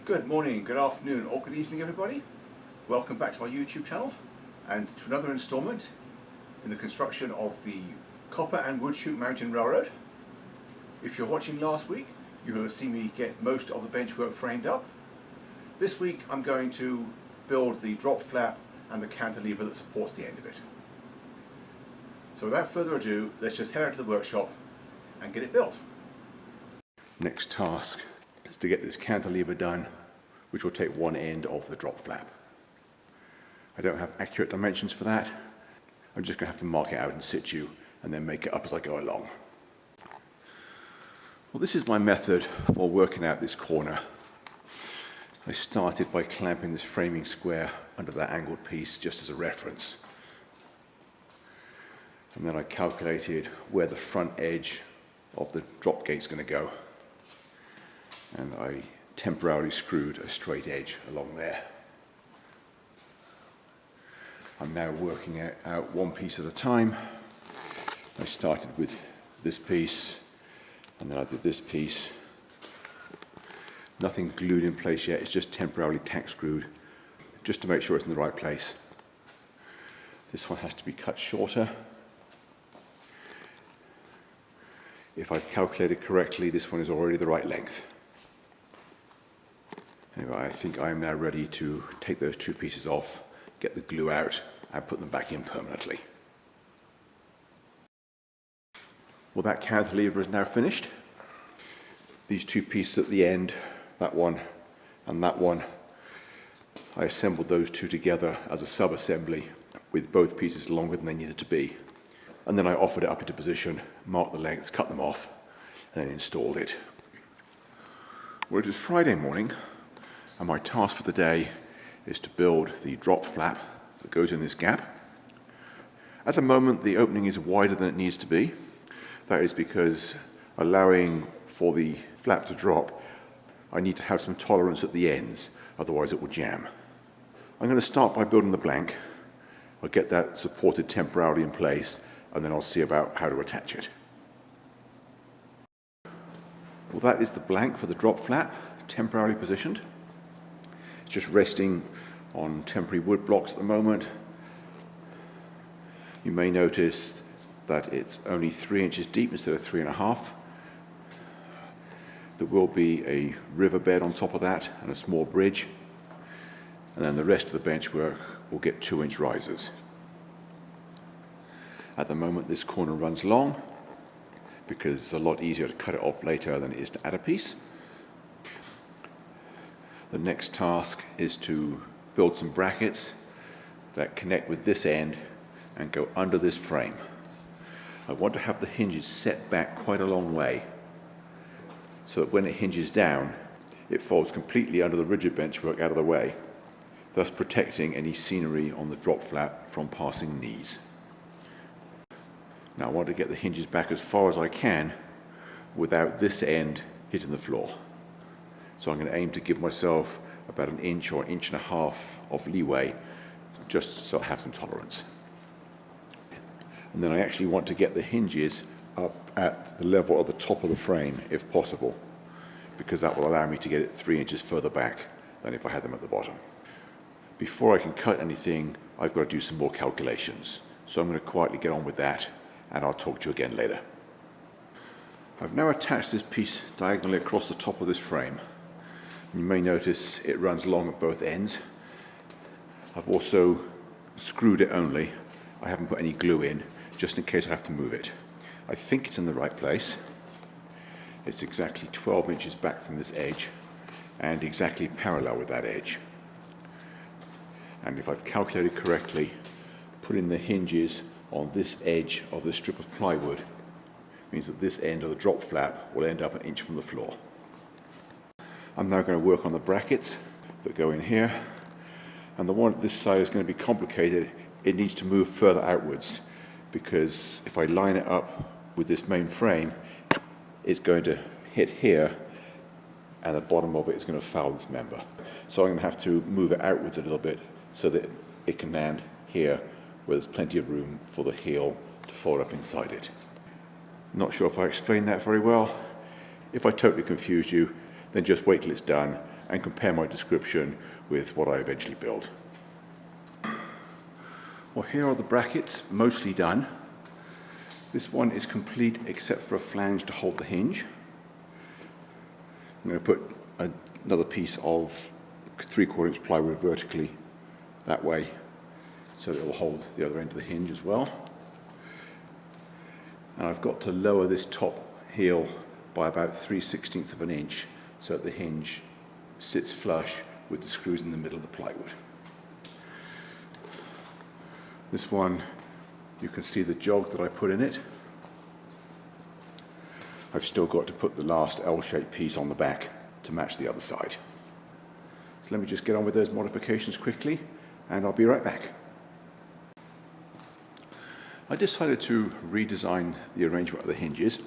Good morning, good afternoon, or good evening, everybody. Welcome back to my YouTube channel and to another installment in the construction of the Copper and Wood Chute Mountain Railroad. If you're watching last week, you will have seen me get most of the benchwork framed up. This week I'm going to build the drop flap and the cantilever that supports the end of it. So without further ado, let's just head out to the workshop and get it built. Next task is to get this cantilever done, which will take one end of the drop flap. I don't have accurate dimensions for that. I'm just going to have to mark it out in situ and then make it up as I go along. Well, this is my method for working out this corner. I started by clamping this framing square under that angled piece just as a reference. And then I calculated where the front edge of the drop gate is going to go. And I temporarily screwed a straight edge along there. I'm now working out one piece at a time. I started with this piece, and then I did this piece. Nothing's glued in place yet, it's just temporarily tack screwed, just to make sure it's in the right place. This one has to be cut shorter. If I've calculated correctly, this one is already the right length. Anyway, I think I am now ready to take those two pieces off, get the glue out, and put them back in permanently. Well, that cantilever is now finished. These two pieces at the end, that one and that one, I assembled those two together as a sub-assembly with both pieces longer than they needed to be. And then I offered it up into position, marked the lengths, cut them off, and then installed it. Well, it is Friday morning, and my task for the day is to build the drop flap that goes in this gap. At the moment, the opening is wider than it needs to be. That is because allowing for the flap to drop, I need to have some tolerance at the ends, otherwise it will jam. I'm going to start by building the blank. I'll get that supported temporarily in place, and then I'll see about how to attach it. Well, that is the blank for the drop flap, temporarily positioned. It's just resting on temporary wood blocks at the moment. You may notice that it's only 3 inches deep instead of 3.5. There will be a riverbed on top of that and a small bridge. And then the rest of the benchwork will get 2-inch risers. At the moment, this corner runs long because it's a lot easier to cut it off later than it is to add a piece. The next task is to build some brackets that connect with this end and go under this frame. I want to have the hinges set back quite a long way so that when it hinges down, it folds completely under the rigid benchwork out of the way, thus protecting any scenery on the drop flap from passing knees. Now I want to get the hinges back as far as I can without this end hitting the floor. So I'm going to aim to give myself about 1 inch or 1.5 inches of leeway, just so I have some tolerance. And then I actually want to get the hinges up at the level of the top of the frame, if possible, because that will allow me to get it 3 inches further back than if I had them at the bottom. Before I can cut anything, I've got to do some more calculations. So I'm going to quietly get on with that, and I'll talk to you again later. I've now attached this piece diagonally across the top of this frame. You may notice it runs long at both ends. I've also screwed it only. I haven't put any glue in, just in case I have to move it. I think it's in the right place. It's exactly 12 inches back from this edge and exactly parallel with that edge. And if I've calculated correctly, putting the hinges on this edge of this strip of plywood means that this end of the drop flap will end up 1 inch from the floor. I'm now going to work on the brackets that go in here, and the one at this side is going to be complicated. It needs to move further outwards because if I line it up with this main frame, it's going to hit here and the bottom of it is going to foul this member. So I'm going to have to move it outwards a little bit so that it can land here where there's plenty of room for the heel to fold up inside it. Not sure if I explained that very well. If I totally confused you, then just wait till it's done and compare my description with what I eventually build. Well, here are the brackets, mostly done. This one is complete except for a flange to hold the hinge. I'm going to put another piece of 3/4 inch plywood vertically that way so that it will hold the other end of the hinge as well. And I've got to lower this top heel by about 3/16 of an inch so that the hinge sits flush with the screws in the middle of the plywood. This one, you can see the jog that I put in it. I've still got to put the last L-shaped piece on the back to match the other side. So let me just get on with those modifications quickly and I'll be right back. I decided to redesign the arrangement of the hinges.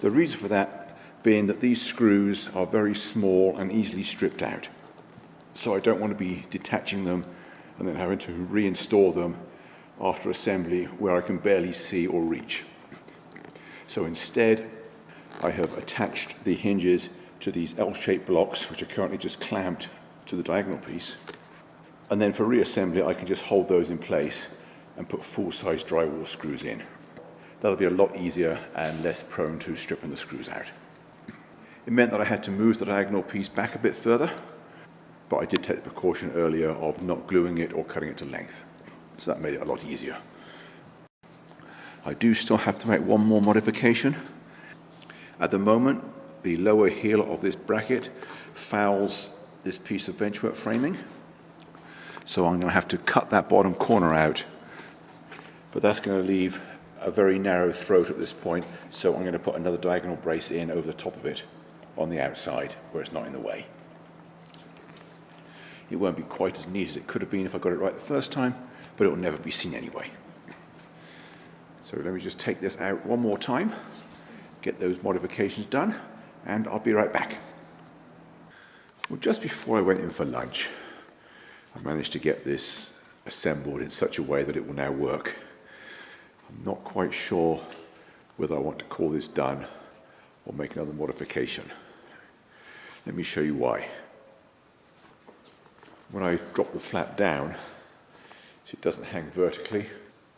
The reason for that being that these screws are very small and easily stripped out. So I don't want to be detaching them and then having to reinstall them after assembly where I can barely see or reach. So instead, I have attached the hinges to these L-shaped blocks, which are currently just clamped to the diagonal piece. And then for reassembly, I can just hold those in place and put full-size drywall screws in. That'll be a lot easier and less prone to stripping the screws out. It meant that I had to move the diagonal piece back a bit further, but I did take the precaution earlier of not gluing it or cutting it to length. So that made it a lot easier. I do still have to make one more modification. At the moment, the lower heel of this bracket fouls this piece of benchwork framing. So I'm going to have to cut that bottom corner out, but that's going to leave a very narrow throat at this point, so I'm going to put another diagonal brace in over the top of it on the outside where it's not in the way. It won't be quite as neat as it could have been if I got it right the first time, but it will never be seen anyway. So let me just take this out one more time, get those modifications done, and I'll be right back. Well, just before I went in for lunch, I managed to get this assembled in such a way that it will now work. I'm not quite sure whether I want to call this done or make another modification. Let me show you why. When I drop the flap down, so it doesn't hang vertically,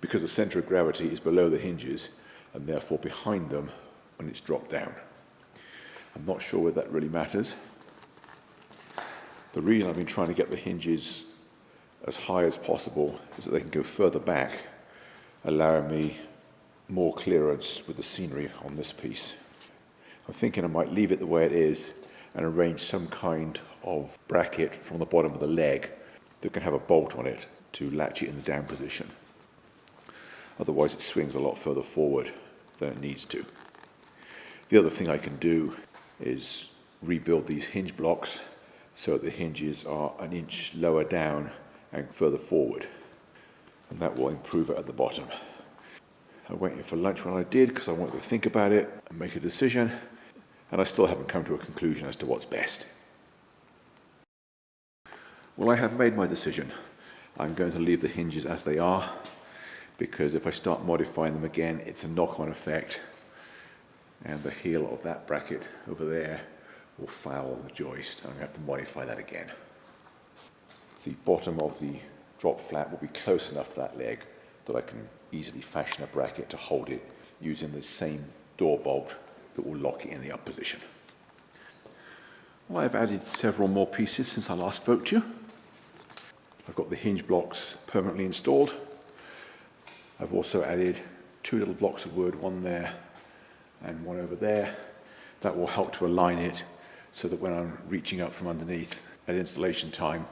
because the center of gravity is below the hinges and therefore behind them when it's dropped down. I'm not sure whether that really matters. The reason I've been trying to get the hinges as high as possible is that they can go further back, allowing me more clearance with the scenery on this piece. I'm thinking I might leave it the way it is and arrange some kind of bracket from the bottom of the leg that can have a bolt on it to latch it in the down position. Otherwise it swings a lot further forward than it needs to. The other thing I can do is rebuild these hinge blocks so that the hinges are an inch lower down and further forward, and that will improve it at the bottom. I went in for lunch when I did because I wanted to think about it and make a decision, and I still haven't come to a conclusion as to what's best. Well, I have made my decision. I'm going to leave the hinges as they are, because if I start modifying them again, it's a knock-on effect, and the heel of that bracket over there will foul the joist, and I'm going to have to modify that again. The bottom of the drop flap will be close enough to that leg that I can easily fashion a bracket to hold it using the same door bolt that will lock it in the up position. Well, I've added several more pieces since I last spoke to you. I've got the hinge blocks permanently installed. I've also added 2 little blocks of wood, one there and one over there. That will help to align it so that when I'm reaching up from underneath at installation time,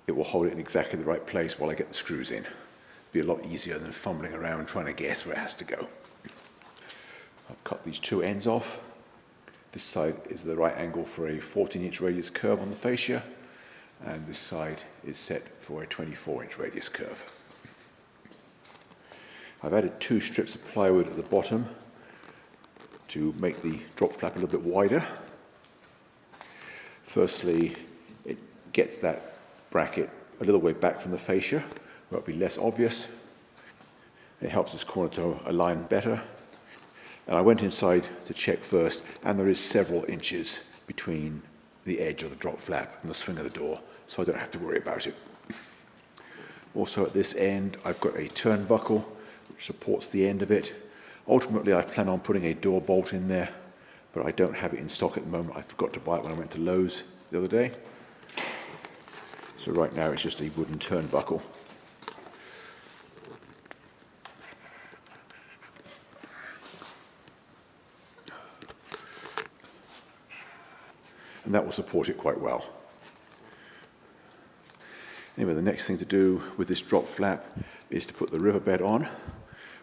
it will hold it in exactly the right place while I get the screws in. It'll be a lot easier than fumbling around trying to guess where it has to go. I've cut these 2 ends off. This side is the right angle for a 14-inch radius curve on the fascia, and this side is set for a 24-inch radius curve. I've added 2 strips of plywood at the bottom to make the drop flap a little bit wider. Firstly, it gets that bracket a little way back from the fascia, where it'll be less obvious. It helps this corner to align better. And I went inside to check first, and there is several inches between the edge of the drop flap and the swing of the door, so I don't have to worry about it. Also at this end, I've got a turnbuckle which supports the end of it. Ultimately, I plan on putting a door bolt in there, but I don't have it in stock at the moment. I forgot to buy it when I went to Lowe's the other day. So right now it's just a wooden turnbuckle. And that will support it quite well. Anyway, the next thing to do with this drop flap is to put the riverbed on,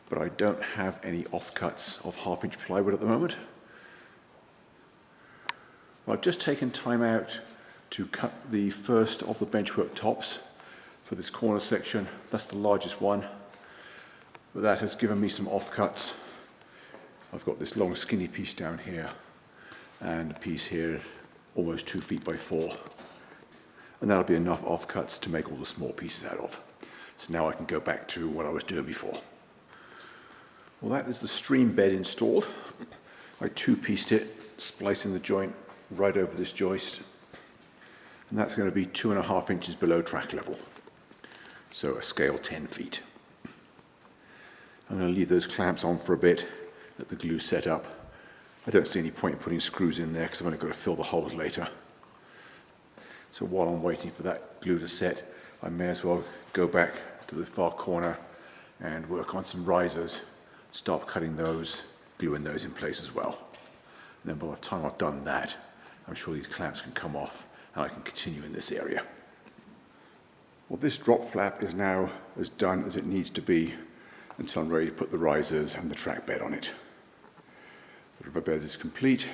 but I don't have any offcuts of 1/2-inch plywood at the moment. Well, I've just taken time out to cut the first of the benchwork tops for this corner section. That's the largest one, but that has given me some offcuts. I've got this long skinny piece down here and a piece here almost 2 feet by 4. And that'll be enough offcuts to make all the small pieces out of. So now I can go back to what I was doing before. Well, that is the stream bed installed. I 2-pieced it, splicing the joint right over this joist. And that's going to be 2.5 inches below track level. So a scale 10 feet. I'm going to leave those clamps on for a bit, let the glue set up. I don't see any point in putting screws in there because I've only got to fill the holes later. So while I'm waiting for that glue to set, I may as well go back to the far corner and work on some risers, start cutting those, gluing those in place as well. And then by the time I've done that, I'm sure these clamps can come off and I can continue in this area. Well, this drop flap is now as done as it needs to be until I'm ready to put the risers and the track bed on it. The river bed is complete.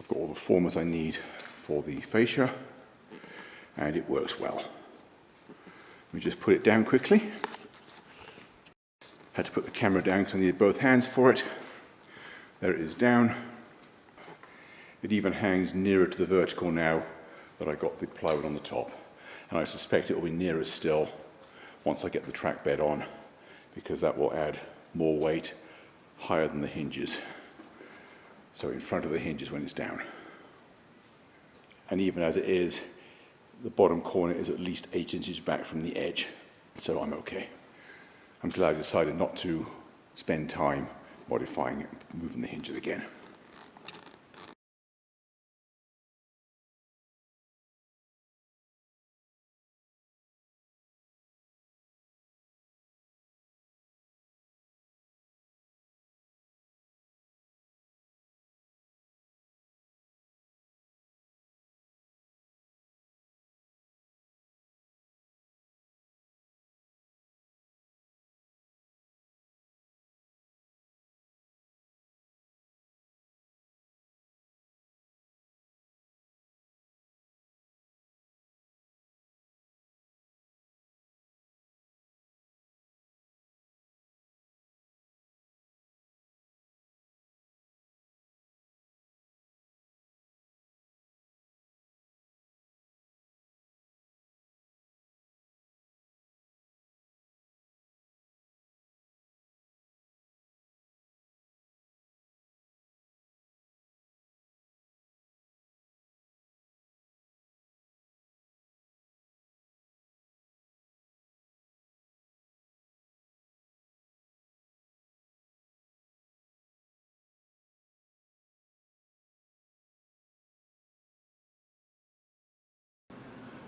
I've got all the formers I need for the fascia, and it works well. Let me just put it down quickly. Had to put the camera down because I needed both hands for it. There it is down. It even hangs nearer to the vertical now that I got the plywood on the top. And I suspect it will be nearer still once I get the track bed on, because that will add more weight higher than the hinges. So in front of the hinges when it's down. And even as it is, the bottom corner is at least 8 inches back from the edge, so I'm okay. I'm glad I decided not to spend time modifying it, moving the hinges again.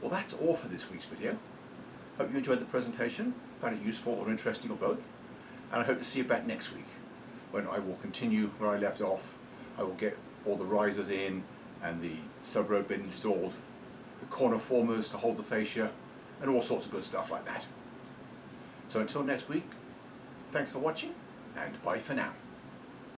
Well, that's all for this week's video. Hope you enjoyed the presentation, found it useful or interesting or both, and I hope to see you back next week when I will continue where I left off. I will get all the risers in and the sub-road bed installed, the corner formers to hold the fascia, and all sorts of good stuff like that. So until next week, thanks for watching, and bye for now.